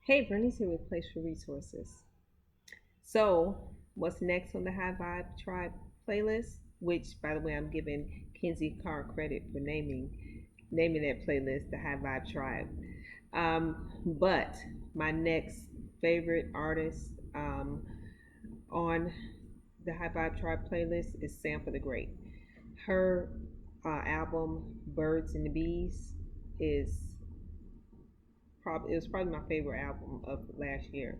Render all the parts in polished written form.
Hey, Bernie's here with Place for Resources. So, what's next on the High Vibe Tribe playlist? Which, by the way, I'm giving Kenzie Carr credit for naming that playlist the High Vibe Tribe. But my next favorite artist on the High Vibe Tribe playlist is Sampa The Great. Her album Birds and the Bees is probably it was probably my favorite album of last year.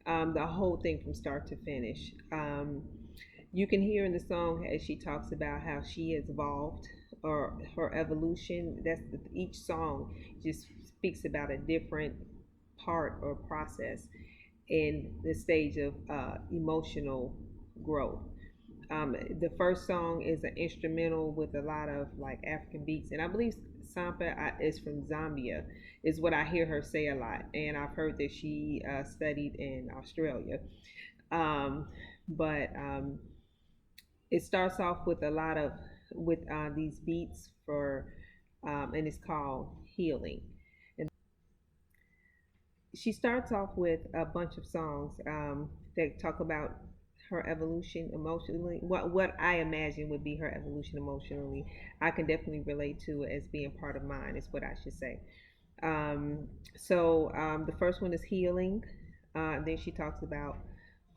The whole thing from start to finish. You can hear in the song as she talks about how she has evolved or her evolution. Each song just speaks about a different part or process in the stage of emotional growth. The first song is an instrumental with a lot of like African beats, and I believe Sampa is from Zambia, is what I hear her say a lot. And I've heard that she studied in Australia. Um, but it starts off with a lot of with these beats and it's called Healing. And she starts off with a bunch of songs that talk about her evolution emotionally. What I imagine would be her evolution emotionally. I can definitely relate to it as being part of mine. Is what I should say. The first one is healing. Then she talks about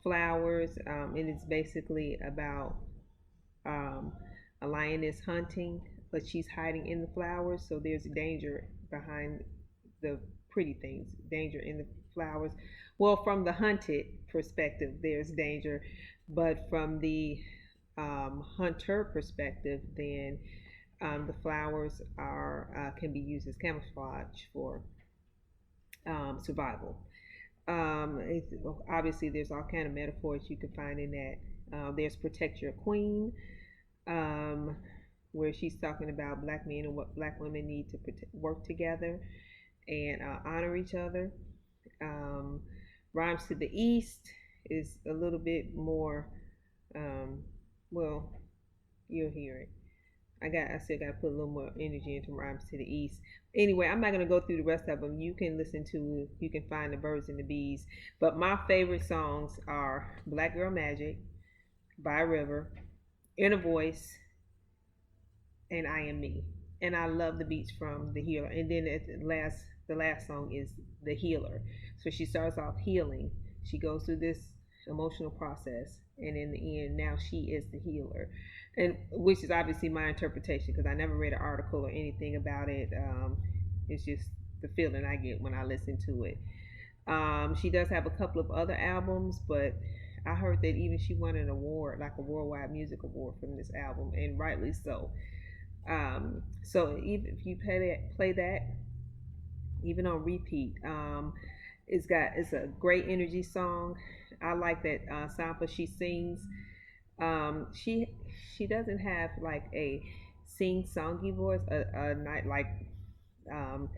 flowers, and it's basically about um, a lioness hunting, but she's hiding in the flowers. So there's danger behind the pretty things, danger in the flowers. Well, from the hunted perspective, there's danger, but from the hunter perspective, then the flowers are can be used as camouflage for survival. Obviously, there's all kind of metaphors you can find in that. There's protect your queen, um, where she's talking about black men and what black women need to work together and honor each other. Um, Rhymes to the East is a little bit more, um, well, you'll hear it. I still got to put a little more energy into Rhymes to the East. Anyway, I'm not gonna go through the rest of them. You can find the Birds and the Bees. But my favorite songs are Black Girl Magic by River, Inner Voice, and I Am Me. And I love the beats from The Healer. And then the last song is The Healer. So she starts off healing. She goes through this emotional process, and in the end, now she is the healer, and which is obviously my interpretation because I never read an article or anything about it. It's just the feeling I get when I listen to it. She does have a couple of other albums, but I heard that even she won an award, like a worldwide music award, from this album, and rightly so. So even if you play that, even on repeat, it's a great energy song. I like that Sampa she sings. She doesn't have like a sing songy voice. A night like um,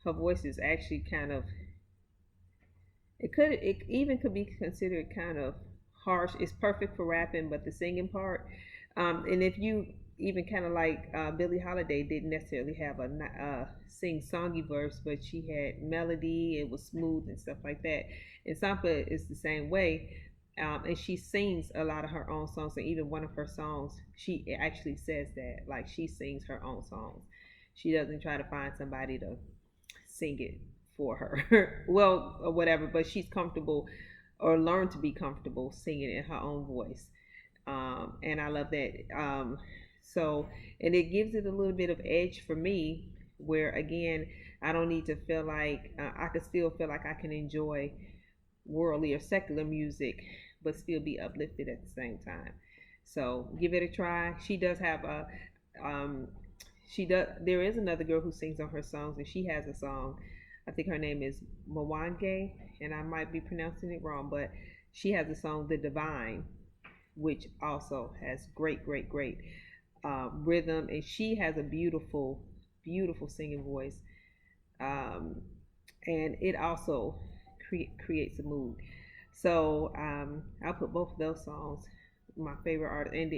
her voice is actually kind of it even could be considered kind of harsh. It's perfect for rapping, but the singing part, and if you even kind of like Billie Holiday didn't necessarily have a sing songy verse, but she had melody. It was smooth and stuff like that. And Sampa is the same way. And she sings a lot of her own songs, and even one of her songs, she actually says that like she sings her own songs. She doesn't try to find somebody to sing it for her. Well, or whatever, but she's comfortable or learned to be comfortable singing in her own voice. And I love that. And it gives it a little bit of edge for me, where again, I don't need to feel like I can still feel like I can enjoy worldly or secular music, but still be uplifted at the same time. So give it a try. She does have a um, she does. There is another girl who sings on her songs, and she has a song. I think her name is Mwange, and I might be pronouncing it wrong, but she has a song, "The Divine," which also has great rhythm, and she has a beautiful singing voice, um, and it also creates a mood. So I'll put both of those songs. My favorite artist, and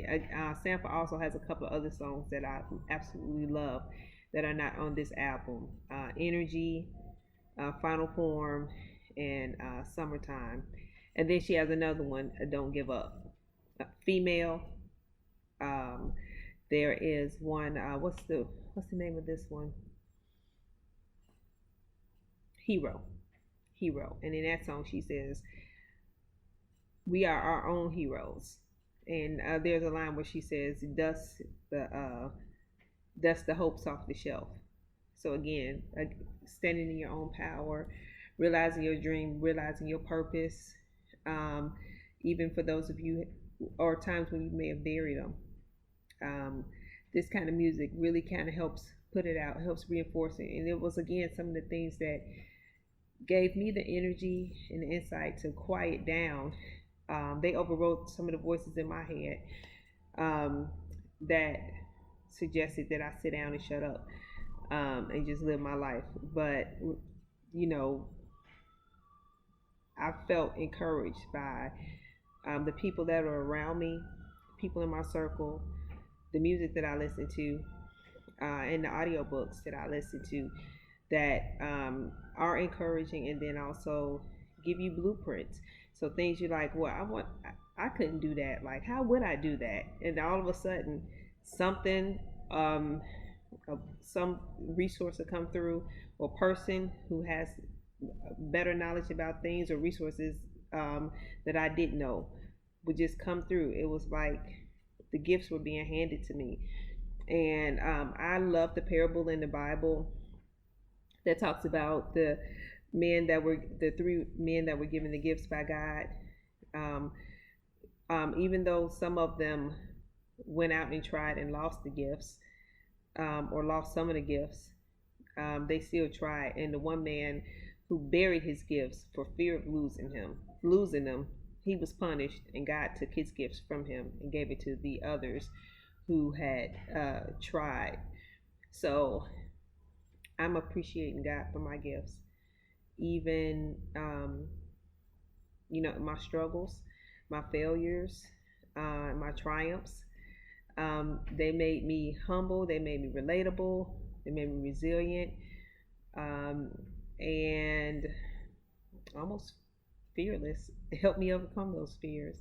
Sampa also has a couple of other songs that I absolutely love that are not on this album. Energy, Final Form, and Summertime. And then she has another one, Don't Give Up. Female. Um, there is one. What's the name of this one? Hero. Hero. And in that song, she says, "We are our own heroes." And there's a line where she says, the uh, "Dust the hopes off the shelf." So again, standing in your own power, realizing your dream, realizing your purpose. Um, Even for those of you, or times when you may have buried them, um, this kind of music really kind of helps put it out, helps reinforce it. And it was again some of the things that gave me the energy and the insight to quiet down. They overrode some of the voices in my head that suggested that I sit down and shut up and just live my life. But you know, I felt encouraged by the people that are around me, people in my circle, the music that I listen to, and the audiobooks that I listen to that are encouraging, and then also give you blueprints. So things you're like, well, I couldn't do that. Like, how would I do that? And all of a sudden, something, some resource will come through, or person who has better knowledge about things or resources that I didn't know would just come through. It was like the gifts were being handed to me. And I love the parable in the Bible that talks about the three men that were given the gifts by God. Um, Even though some of them went out and tried and lost the gifts, or lost some of the gifts, they still tried. And the one man who buried his gifts for fear of losing them, he was punished, and God took his gifts from him and gave it to the others who had tried. So I'm appreciating God for my gifts, even my struggles, my failures, my triumphs. They made me humble. They made me relatable. They made me resilient, um, and almost fearless. It helped me overcome those fears.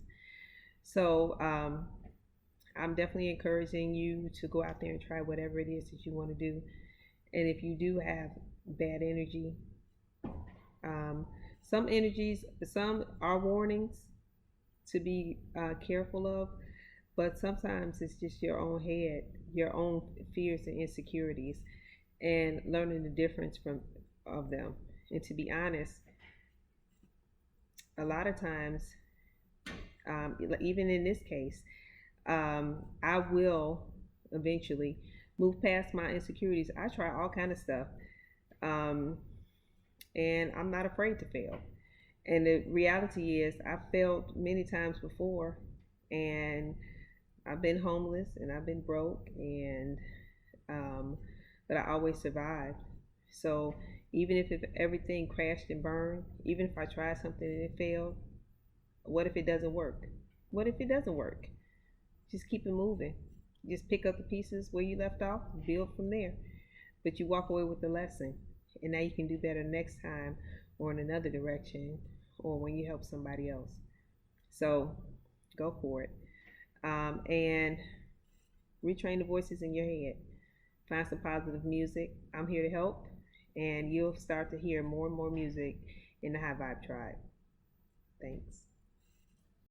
So I'm definitely encouraging you to go out there and try whatever it is that you want to do. And if you do have bad energy, um, some are warnings to be careful of, but sometimes it's just your own head, your own fears and insecurities, and learning the difference from of them. And to be honest, a lot of times, even in this case, I will eventually move past my insecurities. I try all kind of stuff, um, and I'm not afraid to fail. And the reality is, I've failed many times before, and I've been homeless and I've been broke, and but I always survived. So even if everything crashed and burned, even if I tried something and it failed, what if it doesn't work? What if it doesn't work? Just keep it moving. Just pick up the pieces where you left off, build from there. But you walk away with the lesson, and now you can do better next time, or in another direction, or when you help somebody else. So go for it. And retrain the voices in your head. Find some positive music. I'm here to help, and you'll start to hear more and more music in the High Vibe Tribe. Thanks.